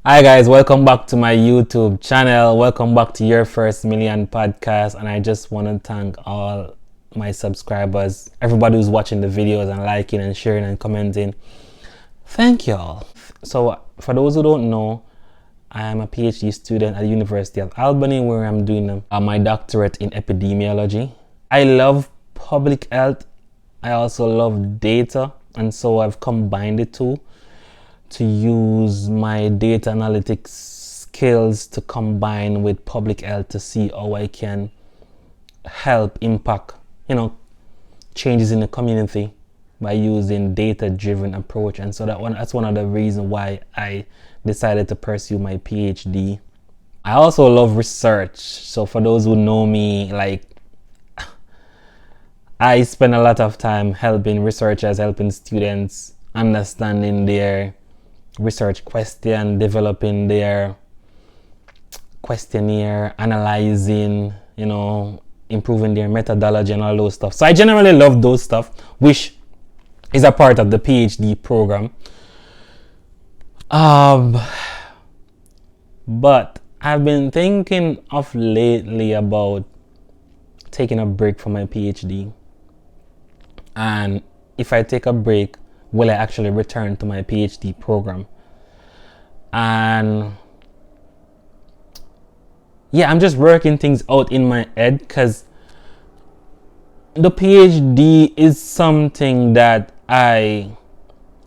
Hi guys, welcome back to my YouTube channel. Welcome back to Your First Million podcast. And I just want to thank all my subscribers, everybody who's watching the videos and liking and sharing and commenting. Thank y'all. So for those who don't know, I am a PhD student at the University of Albany where I'm doing my doctorate in epidemiology. I love public health. I also love data, and so I've combined the two to use my data analytics skills to combine with public health to see how I can help impact, changes in the community by using data-driven approach. And so that's one of the reasons why I decided to pursue my PhD. I also love research. So for those who know me, I spend a lot of time helping researchers, helping students understanding their research question, developing their questionnaire, analyzing, improving their methodology and all those stuff. So I generally love those stuff, which is a part of the PhD program. But I've been thinking of lately about taking a break from my PhD. And if I take a break, will I actually return to my PhD program? And yeah, I'm just working things out in my head because the PhD is something that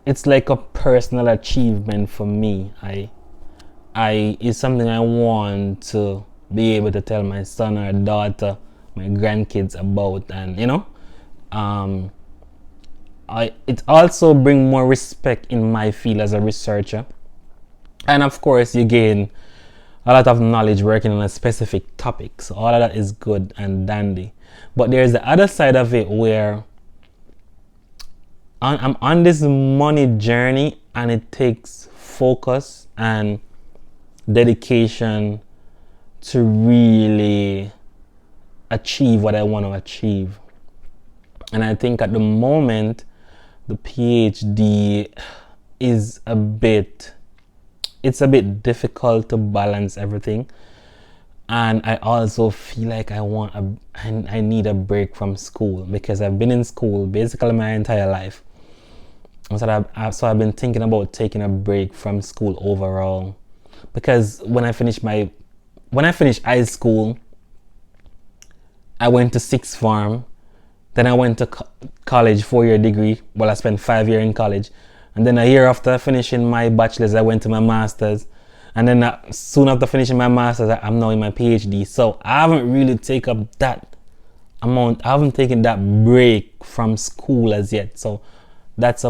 it's like a personal achievement for me. It's something I want to be able to tell my son or daughter, my grandkids about, and it also brings more respect in my field as a researcher. And of course, you gain a lot of knowledge working on a specific topic. So all of that is good and dandy. But there's the other side of it where I'm on this money journey, and it takes focus and dedication to really achieve what I want to achieve. And I think at the moment, the PhD is a bit difficult to balance everything. And I also feel like I need a break from school, because I've been in school basically my entire life. So I've been thinking about taking a break from school overall, because when I finished high school, I went to sixth form. Then I went to college, 4-year degree. Well, I spent 5 years in college. And then a year after finishing my bachelor's, I went to my master's. And then soon after finishing my master's, I'm now in my PhD. So I haven't really taken up that amount. I haven't taken that break from school as yet. So that's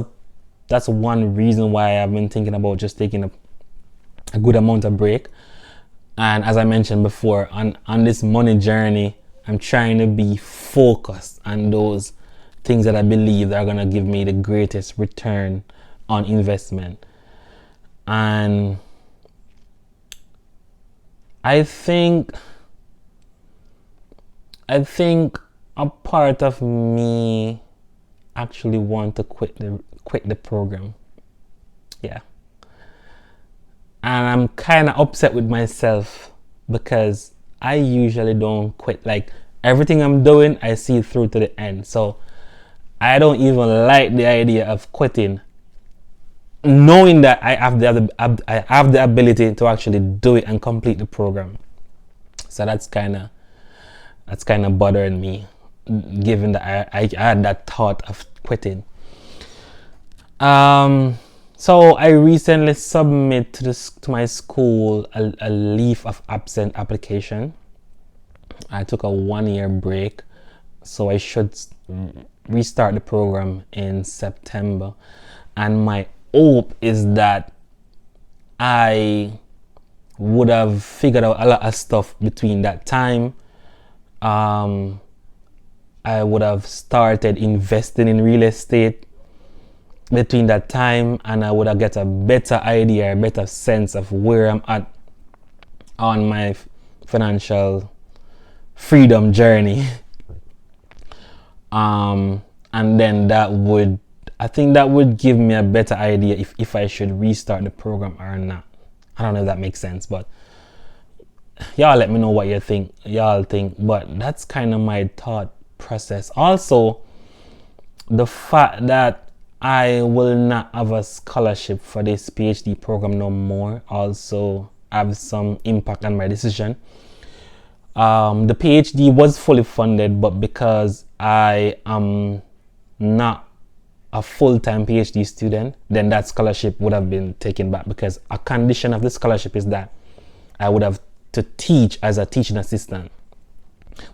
one reason why I've been thinking about just taking a good amount of break. And as I mentioned before, on this money journey, I'm trying to be focused on those things that I believe are going to give me the greatest return on investment. And I think a part of me actually want to quit the program. Yeah. And I'm kind of upset with myself because I usually don't quit. Like, everything I'm doing, I see through to the end. So I don't even like the idea of quitting, knowing that I have the ability to actually do it and complete the program. So that's kind of bothering me, given that I had that thought of quitting. So I recently submitted to my school a leave of absence application. I took a 1-year break, so I should restart the program in September. And my hope is that I would have figured out a lot of stuff between that time. I would have started investing in real estate between that time, and I would have get a better idea, a better sense of where I'm at on my financial freedom journey. And then I think that would give me a better idea if I should restart the program or not. I don't know if that makes sense, but y'all let me know what y'all think. But that's kind of my thought process. Also, the fact that I will not have a scholarship for this PhD program no more also have some impact on my decision. The PhD was fully funded, but because I am not a full-time PhD student, then that scholarship would have been taken back, because a condition of the scholarship is that I would have to teach as a teaching assistant,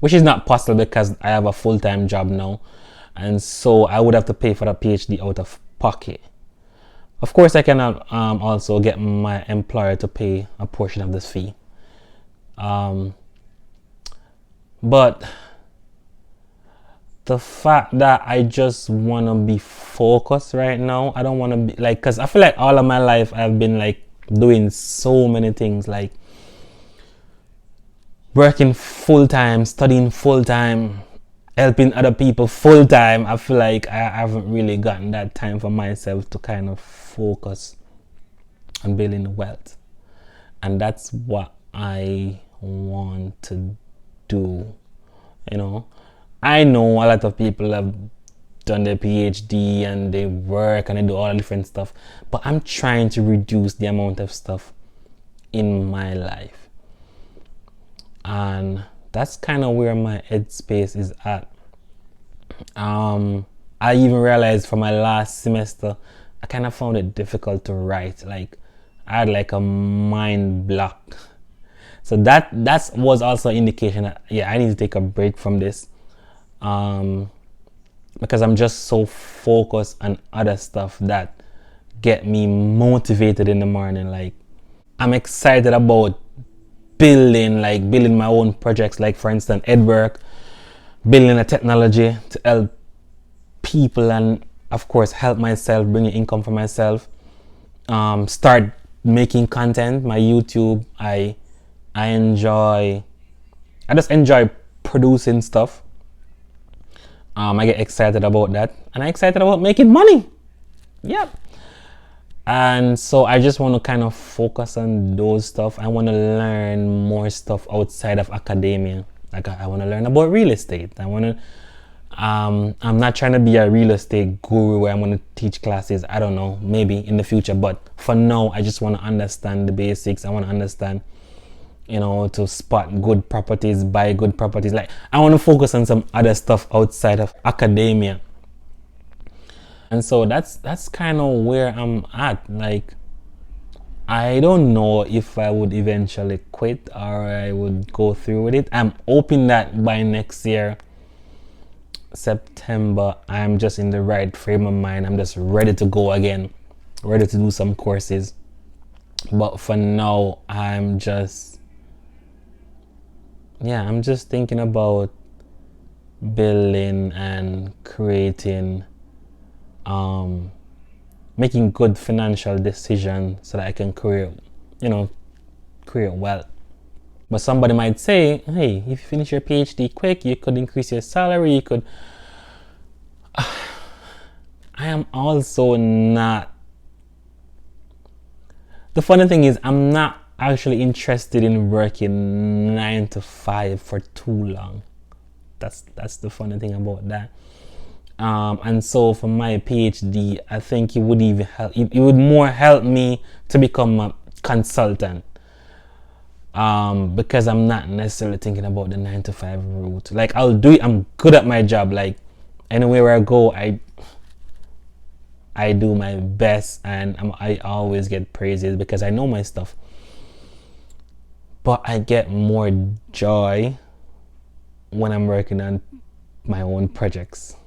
which is not possible because I have a full-time job now, and so I would have to pay for the PhD out of pocket. Of course, I can also get my employer to pay a portion of this fee, but the fact that I just want to be focused right now, I don't want to be like, because I feel like all of my life I've been like doing so many things, like working full-time, studying full-time, helping other people full-time. I feel like I haven't really gotten that time for myself to kind of focus on building wealth, and that's what I want to do. You know, I know a lot of people have done their PhD and they work and they do all the different stuff, but I'm trying to reduce the amount of stuff in my life, and that's kind of where my headspace is at. I even realized for my last semester, I kind of found it difficult to write. Like, I had like a mind block. So that was also an indication that, yeah, I need to take a break from this, because I'm just so focused on other stuff that get me motivated in the morning. Like, I'm excited about building my own projects, like for instance EdWork, building a technology to help people and of course help myself, bring in income for myself, start making content, my YouTube. I just enjoy producing stuff. I get excited about that, and I'm excited about making money. Yep. And so I just want to kind of focus on those stuff. I want to learn more stuff outside of academia. Like, I want to learn about real estate. I'm not trying to be a real estate guru where I'm going to teach classes. I don't know, maybe in the future. But for now, I just want to understand the basics. I want to understand, to spot good properties, buy good properties. Like, I want to focus on some other stuff outside of academia. And so that's kind of where I'm at. Like, I don't know if I would eventually quit or I would go through with it. I'm hoping that by next year, September, I'm just in the right frame of mind. I'm just ready to go again, ready to do some courses. But for now, I'm just thinking about building and creating, making good financial decisions so that I can create wealth. But somebody might say, hey, if you finish your PhD quick, you could increase your salary, you could. I am also not. The funny thing is, I'm not actually interested in working 9 to 5 for too long. That's the funny thing about that. And so for my PhD, I think it would even help. It would more help me to become a consultant, because I'm not necessarily thinking about the 9 to 5 route. Like, I'll do it. I'm good at my job. Like, anywhere I go, I do my best, and I always get praises because I know my stuff. But I get more joy when I'm working on my own projects.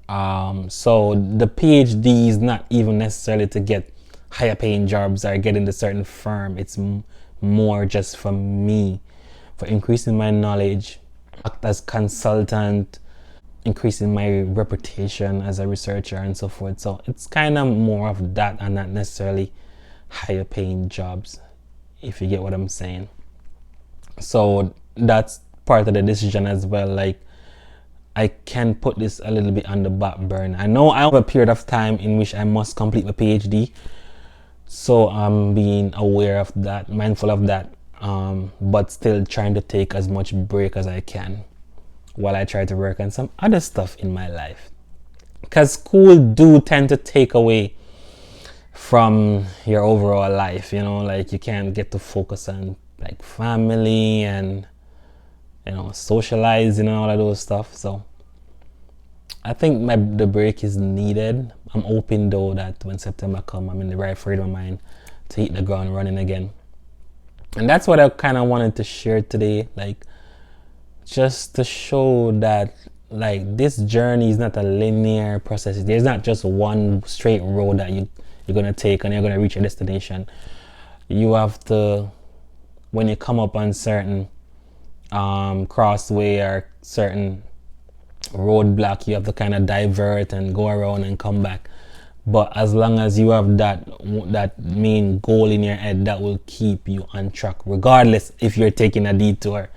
So the PhD is not even necessarily to get higher paying jobs or get into certain firm. It's more just for me, for increasing my knowledge, act as consultant, increasing my reputation as a researcher and so forth. So it's kind of more of that and not necessarily higher paying jobs, if you get what I'm saying. So that's part of the decision as well. Like, I can put this a little bit on the back burner. I know I have a period of time in which I must complete my PhD. So I'm being aware of that, mindful of that, but still trying to take as much break as I can while I try to work on some other stuff in my life. Because school do tend to take away from your overall life, like you can't get to focus on like family and socializing and all of those stuff. So I think the break is needed. I'm hoping though that when September comes, I'm in the right frame of mind to hit the ground running again. And that's what I kind of wanted to share today, like just to show that like this journey is not a linear process. There's not just one straight road that you're gonna take and you're gonna reach a destination. You have to, when you come up on certain crossway or certain roadblock, you have to kind of divert and go around and come back. But as long as you have that main goal in your head, that will keep you on track, regardless if you're taking a detour,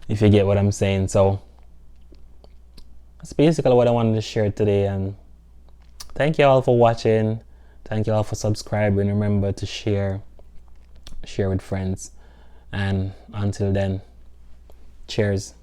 if you get what I'm saying. So that's basically what I wanted to share today, and thank you all for watching. Thank you all for subscribing. Remember to share with friends, and until then, cheers.